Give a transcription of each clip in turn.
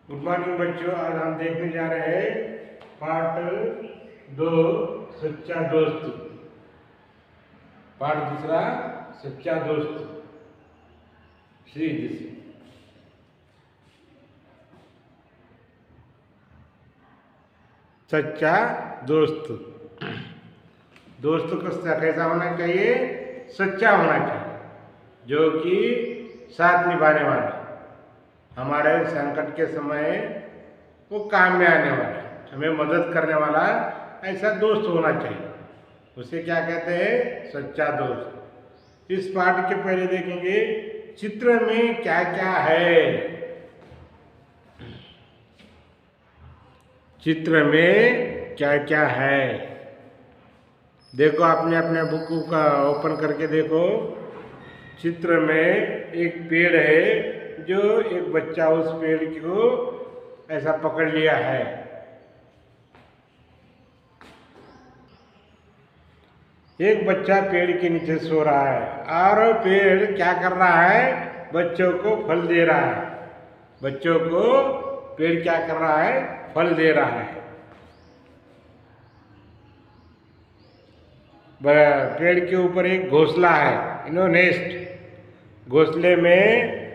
Good morning बच्चों। आज हम देखने जा रहे हैं पार्ट 2 सच्चा दोस्त। पार्ट दूसरा सच्चा दोस्त सीरीज। सच्चा दोस्त दोस्त को कैसा होना चाहिए? सच्चा होना चाहिए, जो कि साथ निभाने वाला, हमारे संकट के समय वो काम में आने वाला, हमें मदद करने वाला ऐसा दोस्त होना चाहिए। उसे क्या कहते हैं? सच्चा दोस्त। इस पाठ के पहले देखेंगे चित्र में क्या क्या है। चित्र में क्या क्या है देखो, आपने अपने बुक का ओपन करके देखो। चित्र में एक पेड़ है, जो एक बच्चा उस पेड़ को ऐसा पकड़ लिया है। एक बच्चा पेड़ के नीचे सो रहा है और पेड़ क्या कर रहा है? बच्चों को फल दे रहा है। बच्चों को पेड़ क्या कर रहा है? फल दे रहा है। पेड़ के ऊपर एक घोंसला है, नेस्ट। घोंसले में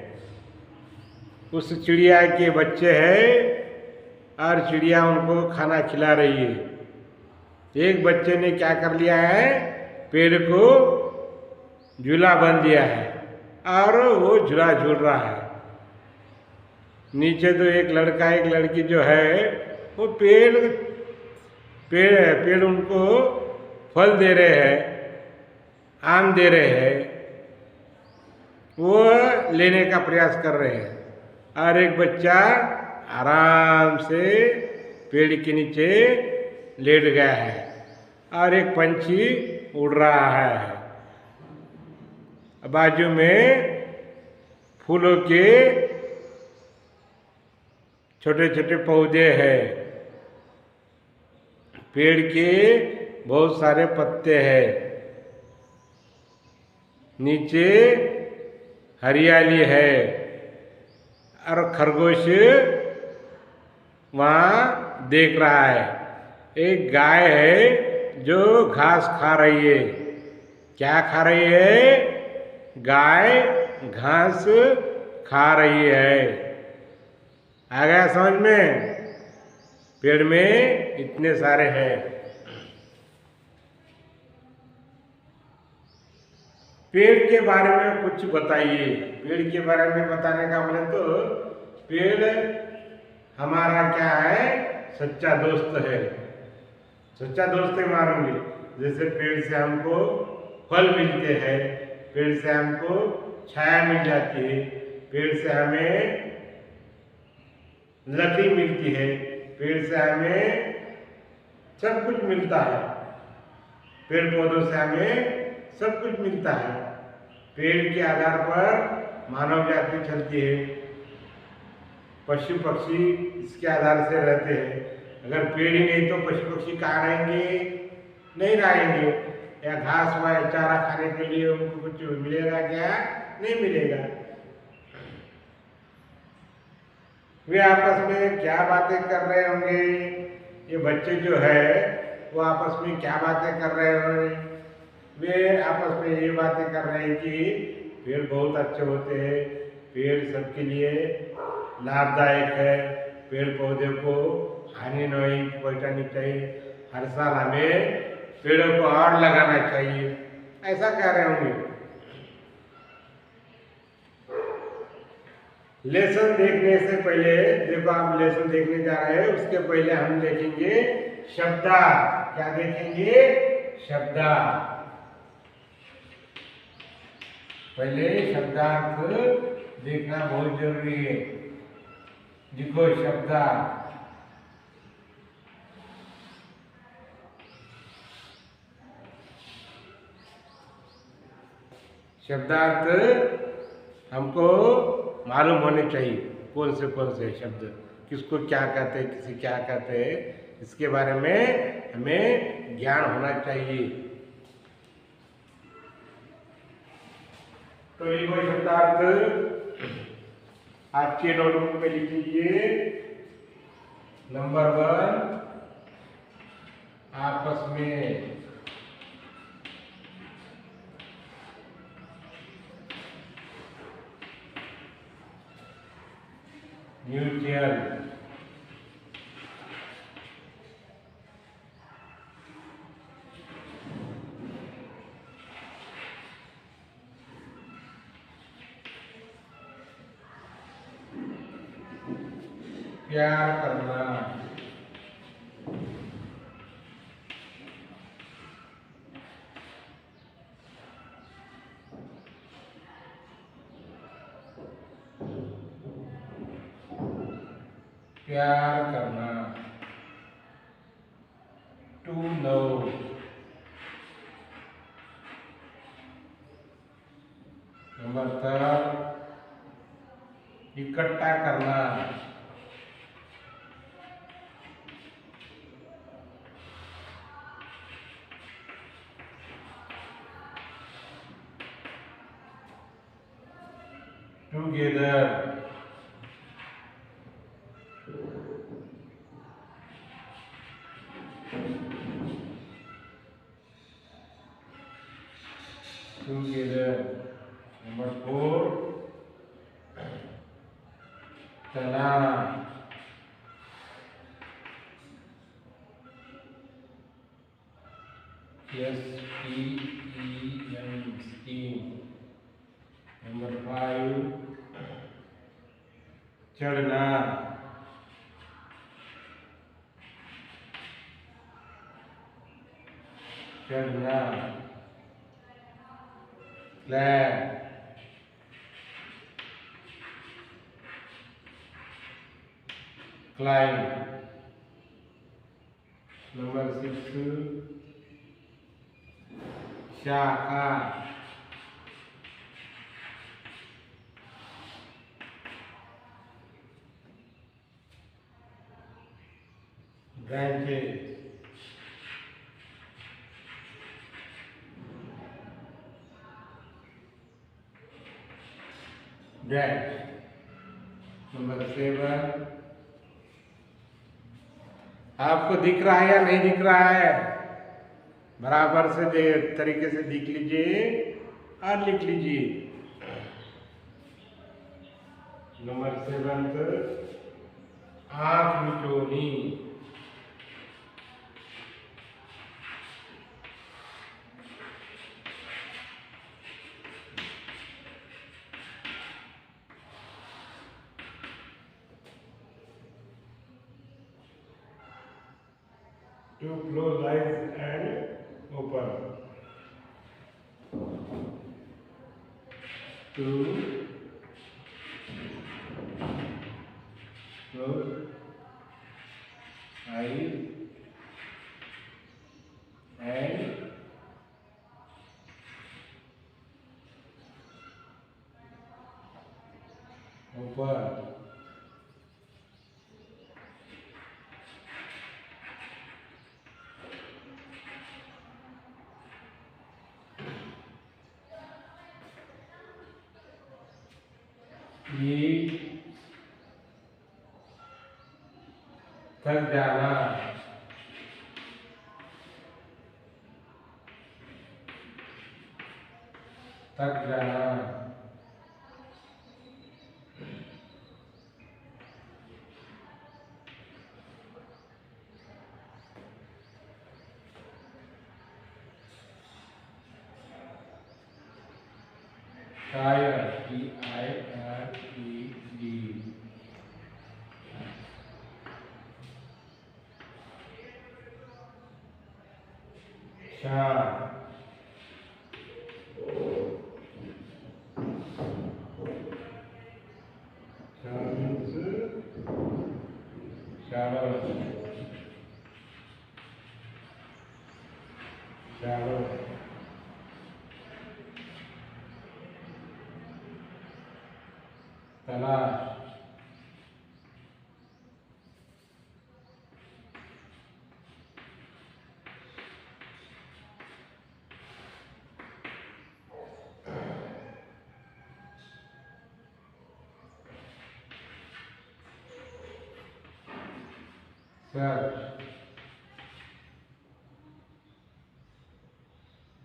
उस चिड़िया के बच्चे हैं और चिड़िया उनको खाना खिला रही है। एक बच्चे ने क्या कर लिया है? पेड़ को झूला बंध दिया है और वो झूला झूल रहा है। नीचे तो एक लड़का एक लड़की जो है वो पेड़ पेड़ पेड़ उनको फल दे रहे हैं, आम दे रहे हैं, वो लेने का प्रयास कर रहे हैं। और एक बच्चा आराम से पेड़ के नीचे लेट गया है और एक पंछी उड़ रहा है। बाजू में फूलों के छोटे छोटे पौधे हैं। पेड़ के बहुत सारे पत्ते हैं। नीचे हरियाली है और खरगोश वहाँ देख रहा है। एक गाय है जो घास खा रही है। क्या खा रही है? गाय घास खा रही है। आ गया समझ में? पेड़ में इतने सारे हैं। पेड़ के बारे में कुछ बताइए। पेड़ के बारे में बताने का बोले तो पेड़ हमारा क्या है? सच्चा दोस्त है। सच्चा दोस्त है मानोगे। जैसे पेड़ से हमको फल मिलते हैं, पेड़ से हमको छाया मिल जाती है, पेड़ से हमें लकड़ी मिलती है, पेड़ से हमें सब कुछ मिलता है। पेड़ पौधों से हमें सब कुछ मिलता है। पेड़ के आधार पर मानव जाति चलती है। पशु पक्षी इसके आधार से रहते हैं। अगर पेड़ ही नहीं तो पशु पक्षी कहाँ रहेंगे? नहीं रहेंगे। या घास व चारा खाने के लिए उनको कुछ मिलेगा क्या? नहीं मिलेगा। वे आपस में क्या बातें कर रहे होंगे? ये बच्चे जो है वो आपस में क्या बातें कर रहे होंगे? वे आपस में ये बातें कर रहे हैं कि पेड़ बहुत अच्छे होते हैं, पेड़ सबके लिए लाभदायक है, पेड़ पौधे को हानि नहीं पहुँचानी चाहिए, हर साल हमें पेड़ों को और लगाना चाहिए, ऐसा कह रहे होंगे। लेसन देखने से पहले देखो, आप लेसन देखने जा रहे हैं, उसके पहले हम देखेंगे शब्दार्थ। क्या देखेंगे? शब्दार्थ। पहले शब्दार्थ देखना बहुत जरूरी है। देखो शब्दार्थ। शब्दार्थ हमको मालूम होने चाहिए, कौन से शब्द किसको क्या कहते हैं, किसे क्या कहते हैं, इसके बारे में हमें ज्ञान होना चाहिए। तो ये कोई शब्दार्थ आपके नोटबुक में लिख लीजिए। नंबर 1, आपस में। म्यूचुअल। प्यार करना। प्यार करना। To love. नंबर 3, इकट्ठा करना। टुगेदर। टुगेदर। नंबर 4, चना। STEAM, steam. नंबर 5, चढ़ना। चढ़ना। क्लैब। क्लाइम। नंबर 6, शाखा। ब्रांचेस। ब्रांच। नंबर 7, आपको दिख रहा है या नहीं दिख रहा है? बराबर से तरीके से देख लीजिए और लिख लीजिए। नंबर 7, आँख मिचोनी। To close eyes and open. To close eyes and open. Eat. थक जाना। थक जाना। Tired. TIRED. शाम। शाम means shower. Shower. तलाश। सर्च,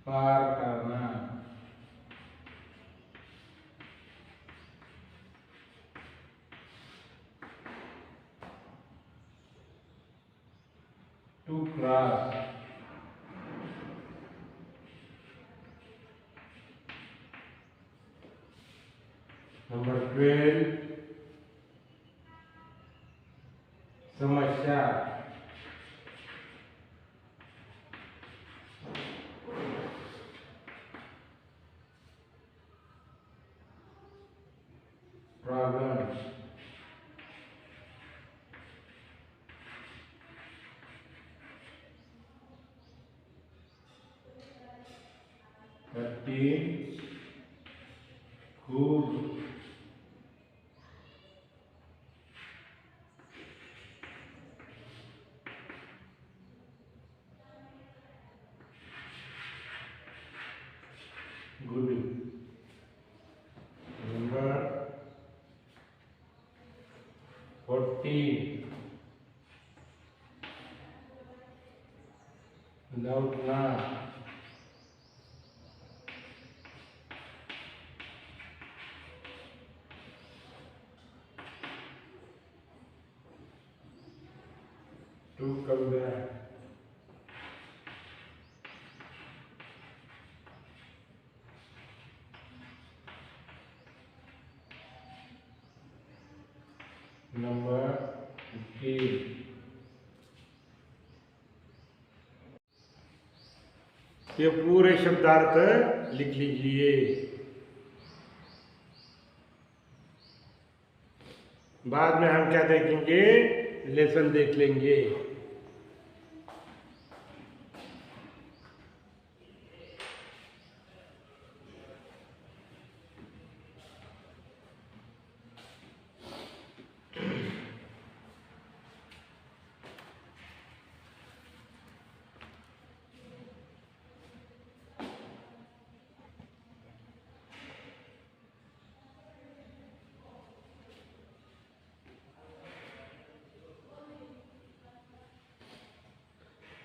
पार करना, टू क्रॉस, नंबर 12 समस्या, प्रॉब्लम, 13 खूब, गुड, नंबर 14 लौटना, टू कम बैक, नंबर 15 ये पूरे शब्दार्थ लिख लीजिए। बाद में हम क्या देखेंगे, लेसन देख लेंगे।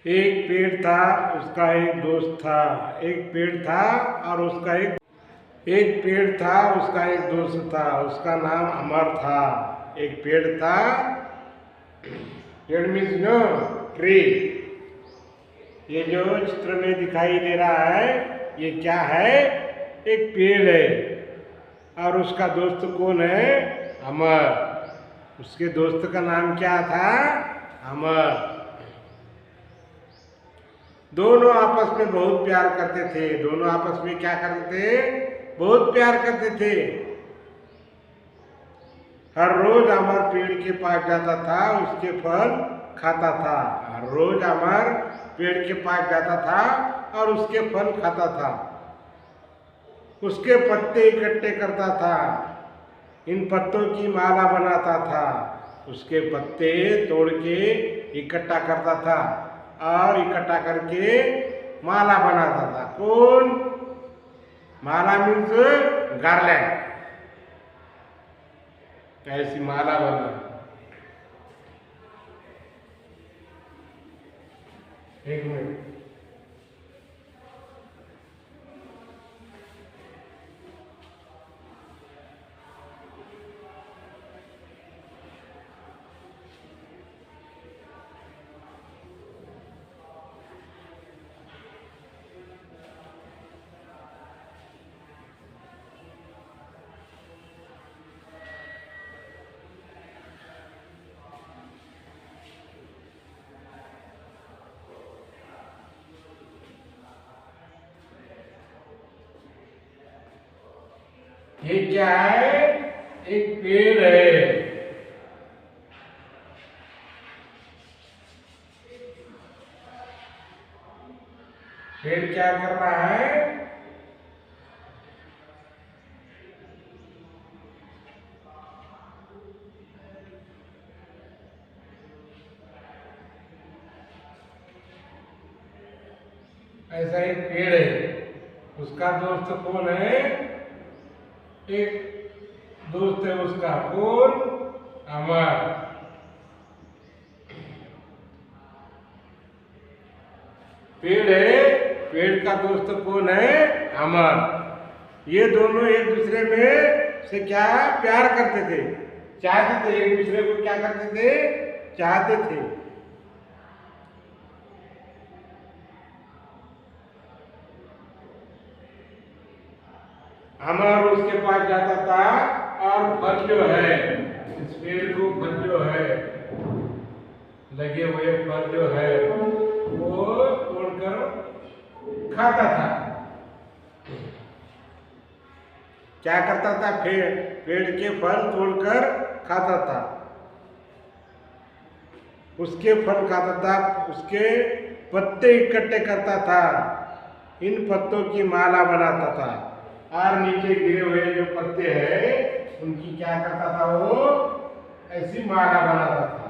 एक पेड़ था, उसका एक दोस्त था। एक पेड़ था और उसका एक पेड़ था, उसका एक दोस्त था, उसका नाम अमर था। एक पेड़ था, पेड़ मीन्स नो ट्री। ये जो चित्र में दिखाई दे रहा है, ये क्या है, एक पेड़ है। और उसका दोस्त कौन है, अमर। उसके दोस्त का नाम क्या था, अमर। दोनों आपस में बहुत प्यार करते थे। दोनों आपस में क्या करते थे, बहुत प्यार करते थे। हर रोज अमर पेड़ के पास जाता था, उसके फल खाता था। हर रोज अमर पेड़ के पास जाता था और उसके फल खाता था। उसके पत्ते इकट्ठे करता था, इन पत्तों की माला बनाता था। उसके पत्ते तोड़ के इकट्ठा करता था और इकट्ठा करके माला बनाता था। कौन, माला मीन्स गार्लैंड, ऐसी माला बना। एक मिनट, ये क्या है, एक पेड़ है। पेड़ क्या कर रहा है, ऐसा एक पेड़ है। उसका दोस्त कौन है, एक दोस्त है उसका, कौन, अमर। पेड़ है, पेड़ का दोस्त कौन है? अमर। ये दोनों एक दूसरे में से क्या प्यार करते थे, चाहते थे, एक दूसरे को क्या करते थे? चाहते थे। अमर उसके पास जाता था और फल जो है, इस पेड़ को फल जो है, लगे हुए फल जो है वो तोड़कर खाता था। क्या करता था? पेड़ के फल तोड़कर खाता था। उसके फल खाता था, उसके पत्ते इकट्ठे करता था, इन पत्तों की माला बनाता था, और नीचे गिरे हुए जो पत्ते हैं उनकी क्या करता था? वो ऐसी माला बनाता था।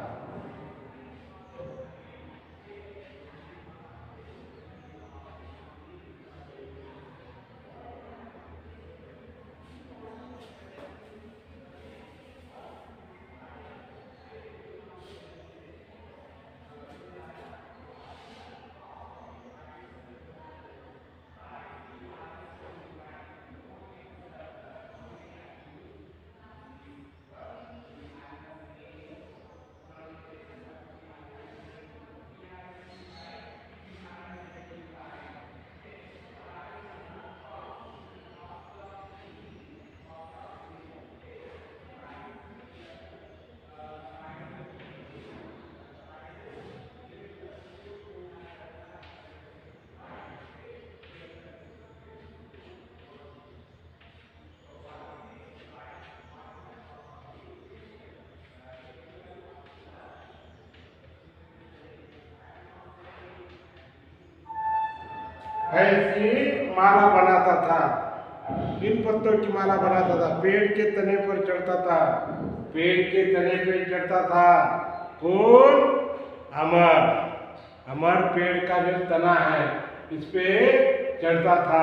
ऐसी माला बनाता था, इन पत्तों की माला बनाता था, पेड़ के तने पर चढ़ता था, पेड़ के तने पर चढ़ता था। कौन? अमर। अमर पेड़ का जो तना है इस पे चढ़ता था,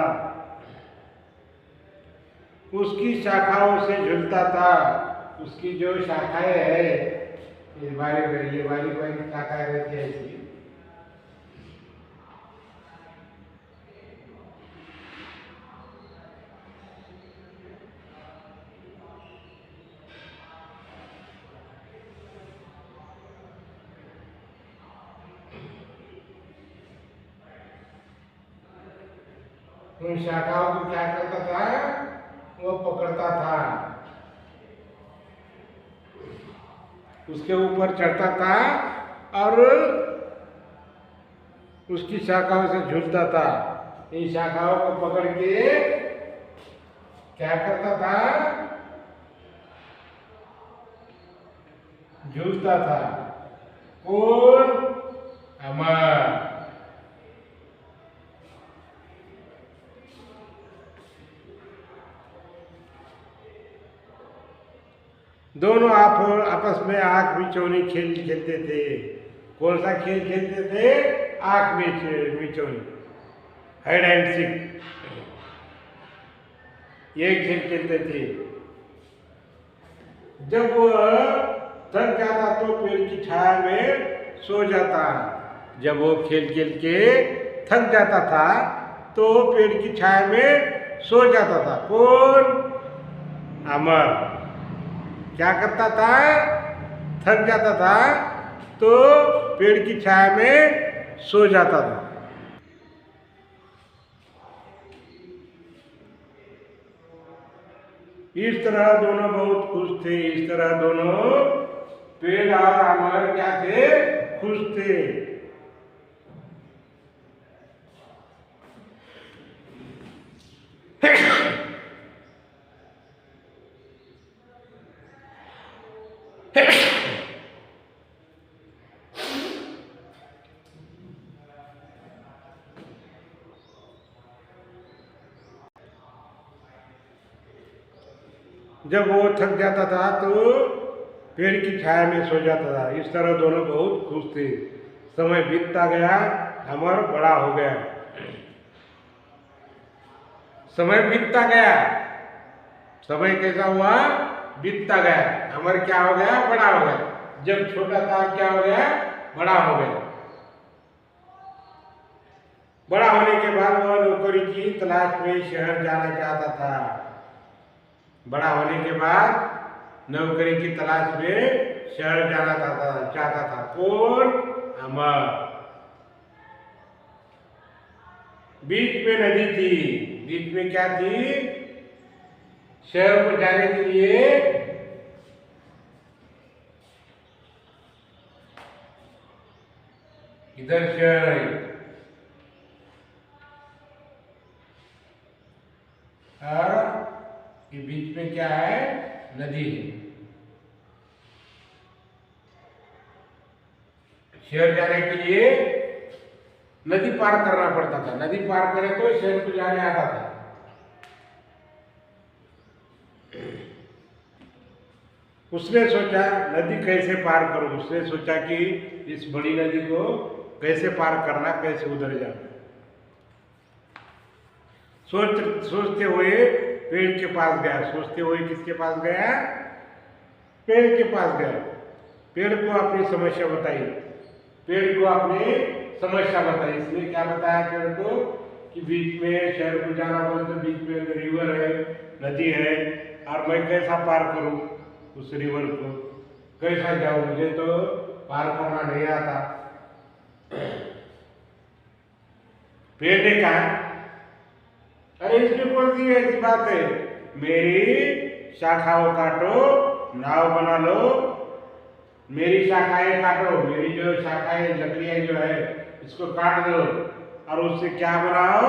उसकी शाखाओं से झूलता था। उसकी जो शाखाएं है, ये बारीक बारीक शाखाएं रहती है ऐसी, उन शाखाओं को क्या करता था? वो पकड़ता था, उसके ऊपर चढ़ता था और उसकी शाखाओं से झूलता था। इन शाखाओं को पकड़ के क्या करता था? झूलता था। कौन? अमर। दोनों आपस में आंख मिचौनी खेल खेलते थे। कौन सा खेल खेलते थे? आंख मिचौनी, हाइड एंड सीक, ये खेल खेलते थे। जब वो थक जाता तो पेड़ की छाया में सो जाता। जब वो खेल खेल के थक जाता था तो पेड़ की छाया में सो जाता था। कौन? अमर। क्या करता था? थक जाता था तो पेड़ की छाया में सो जाता था। इस तरह दोनों बहुत खुश थे। इस तरह दोनों पेड़ और अमर क्या थे? खुश थे। जब वो थक जाता था तो पेड़ की छाया में सो जाता था। इस तरह दोनों बहुत खुश थे। समय बीतता गया, अमर बड़ा हो गया। समय बीतता गया, समय कैसा हुआ? बीतता गया। अमर क्या हो गया? बड़ा हो गया। जब छोटा था क्या हो गया? बड़ा हो गया। बड़ा होने के बाद वह नौकरी की तलाश में शहर जाना चाहता था। बड़ा होने के बाद नौकरी की तलाश में शहर जाना चाहता था। कौन? अमर। बीच में नदी थी। बीच में क्या थी? शहर को जाने के लिए इधर शहर है और ये बीच में क्या है? नदी है। शहर जाने के लिए नदी पार करना पड़ता था। नदी पार करे तो शहर को जाने आता था। उसने सोचा नदी कैसे पार करूं। उसने सोचा कि इस बड़ी नदी को कैसे पार करना, कैसे उधर जाना। सोचते हुए पेड़ के पास गया। सोचते हुए किसके पास गया? पेड़ के पास गया। पेड़ को अपनी समस्या बताई। पेड़ को अपनी समस्या बताई। इसने क्या बताया पेड़ को? कि बीच में शहर को जाना बोले तो बीच में रिवर है, नदी है, और मैं कैसा पार करूं उस रिवर को? कैसा जाऊं? मुझे तो पार करना नहीं आता। पेड़ ने कहा, अरे इसमें कौन सी ऐसी बात है? मेरी शाखाओं काटो, नाव बना लो। मेरी शाखाएं काटो, मेरी जो शाखाएं लकड़ियां जो है इसको काट दो और उससे क्या बनाओ?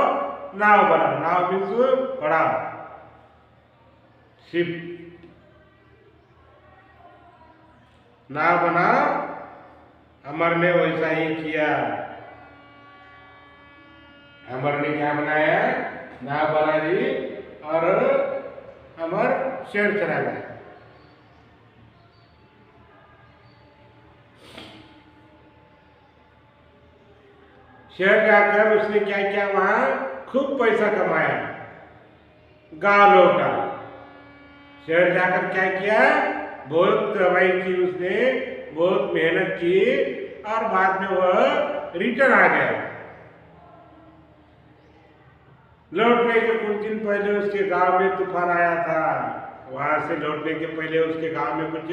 नाव बनाओ। नाव मीन्स बड़ा शिप। नाव बनाओ। अमर ने वैसा ही किया। अमर ने क्या बनाया? नाव बना दी और अमर शहर चला गया। शहर जाकर उसने क्या किया? वहां खूब पैसा कमाया, गांव लौटा। शहर जाकर क्या किया? बहुत कमाई की उसने, बहुत मेहनत की और बाद में वह रिटर्न आ गया। लौटने के कुछ दिन पहले उसके गांव में तूफान आया था। वहां से लौटने के पहले उसके गांव में कुछ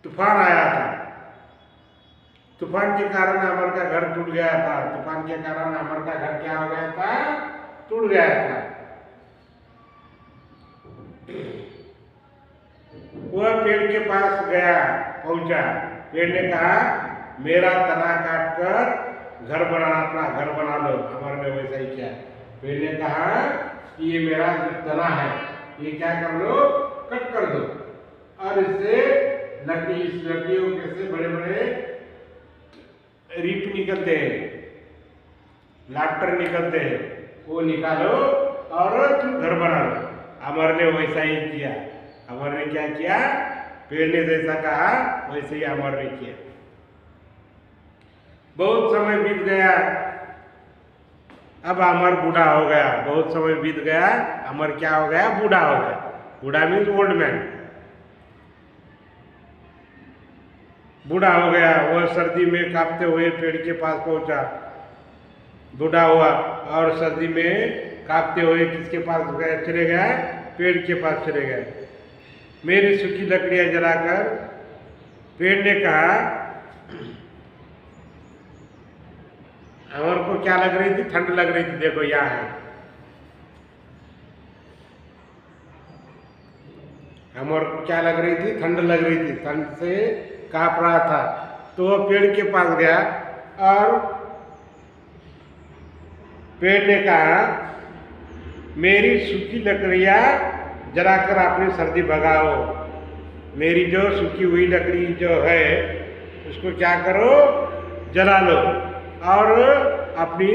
तूफान आया था। तूफान के कारण अमर का घर टूट गया था। तूफान के कारण अमर का घर क्या हो गया था? टूट गया था। वह पेड़ के पास गया, पहुंचा। पेड़ ने कहा, मेरा तना काट कर घर बनाना, अपना घर बना लो। अमर ने वैसा ही किया। पेड़ ने कहा कि ये मेरा तना है, ये क्या कर लो? कट कर दो और इससे लकड़ी, इस लकड़ियों के से बड़े बड़े रीप निकलते हैं, लाटर निकलते हैं, वो निकालो और तुम घर बना लो। अमर ने वैसा ही किया। अमर ने क्या किया? पेड़ ने जैसा कहा वैसे ही अमर ने किया। बहुत समय बीत गया। अब अमर बूढ़ा हो गया। बहुत समय बीत गया, अमर क्या हो गया? बूढ़ा हो गया। बूढ़ा मीन्स ओल्ड मैन। बूढ़ा हो गया। वह सर्दी में कांपते हुए पेड़ के पास पहुंचा। बूढ़ा हुआ और सर्दी में कांपते हुए किसके पास चले गए? पेड़ के पास चले गए। मेरी सूखी लकड़ियां जलाकर, पेड़ ने कहा, अमर को क्या लग रही थी? ठंड लग रही थी। देखो यहाँ है, अमर को क्या लग रही थी? ठंड लग रही थी। ठंड से कांप रहा था। तो वह पेड़ के पास गया और पेड़ ने कहा, मेरी सूखी लकड़ियां जलाकर अपनी सर्दी भगाओ। मेरी जो सूखी हुई लकड़ी जो है उसको क्या करो? जला लो और अपनी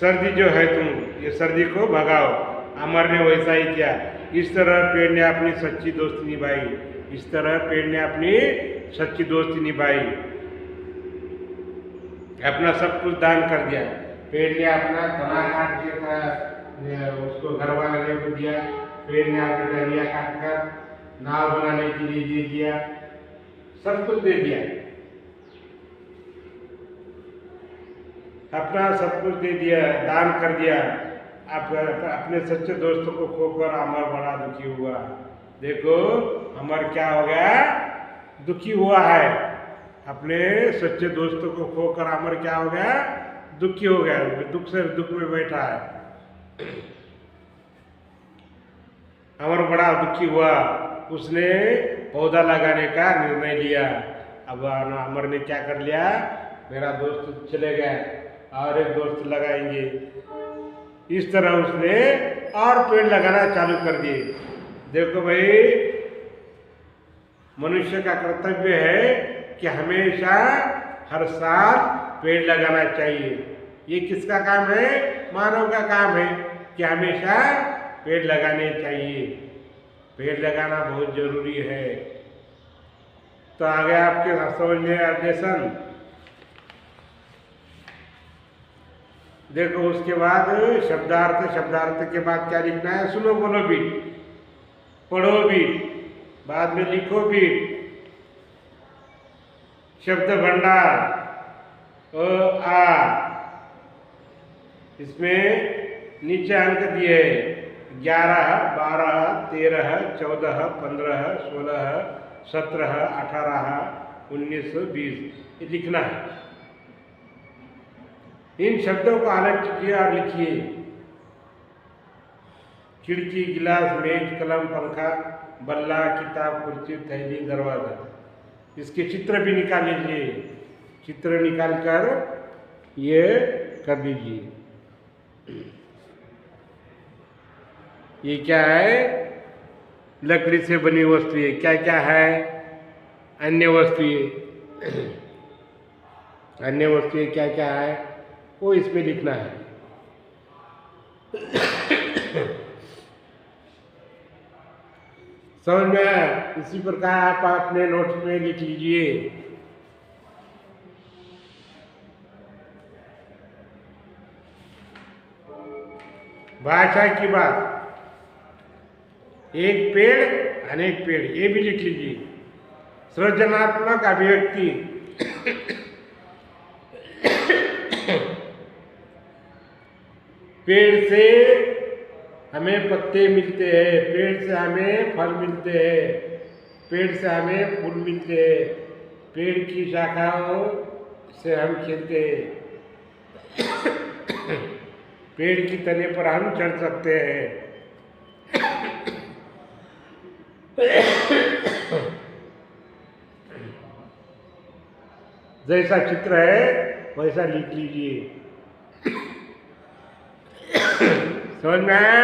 सर्दी जो है तुम ये सर्दी को भगाओ। अमर ने वैसा ही किया। इस तरह पेड़ ने अपनी सच्ची दोस्ती निभाई। इस तरह पेड़ ने अपनी सच्ची दोस्ती निभाई। अपना सब कुछ दान कर दिया। पेड़ ने अपना तना काट दिया, उसको घर बनाने को दिया। पेड़ ने अपनी डलिया काट कर नाव बनाने के लिए दे दिया। सब कुछ दे दिया। अपना सब कुछ दे दिया, दान कर दिया, आप अपने सच्चे दोस्तों को खोकर अमर बड़ा दुखी हुआ। देखो अमर क्या हो गया, दुखी हुआ है। अपने सच्चे दोस्तों को खोकर अमर क्या हो गया, दुखी हो गया, दुख से दुख में बैठा है। अमर बड़ा दुखी हुआ, उसने पौधा लगाने का निर्णय लिया। अब अमर ने क्या कर लिया, मेरा दोस्त चले गए और एक दोस्त लगाएंगे, इस तरह उसने और पेड़ लगाना चालू कर दिए। देखो भाई, मनुष्य का कर्तव्य है कि हमेशा हर साल पेड़ लगाना चाहिए। ये किसका काम है, मानव का काम है कि हमेशा पेड़ लगाने चाहिए। पेड़ लगाना बहुत जरूरी है। तो आगे आपके समझ में ऑब्जेक्शन। देखो उसके बाद शब्दार्थ, शब्दार्थ के बाद क्या लिखना है, सुनो बोलो भी, पढ़ो भी, बाद में लिखो भी। शब्द भंडार अ आ, इसमें नीचे अंक दिए 11, 12, 13, 14, 15, 16, 17, 18, 19, 20 ये लिखना है। इन शब्दों को अलग कीजिए और लिखिए। खिड़की, गिलास, मेज, कलम, पंखा, बल्ला, किताब, कुर्सी, थैली, दरवाजा, इसके चित्र भी निकाल लीजिए। चित्र निकाल कर ये कर लीजिए। ये क्या है, लकड़ी से बनी वस्तुएं। क्या क्या है, अन्य वस्तुएं। अन्य वस्तुएं क्या क्या है वो इसमें लिखना है। समझ में आया? इसी प्रकार आप अपने नोट्स में लिख लीजिए। भाषा की बात, एक पेड़ अनेक पेड़, ये भी लिख लीजिए। सृजनात्मक अभिव्यक्ति, पेड़ से हमें पत्ते मिलते हैं, पेड़ से हमें फल मिलते हैं, पेड़ से हमें फूल मिलते हैं, पेड़ की शाखाओं से हम खेलते हैं, पेड़ की तने पर हम चढ़ सकते हैं। जैसा चित्र है वैसा लिख लीजिए। समझ में आया?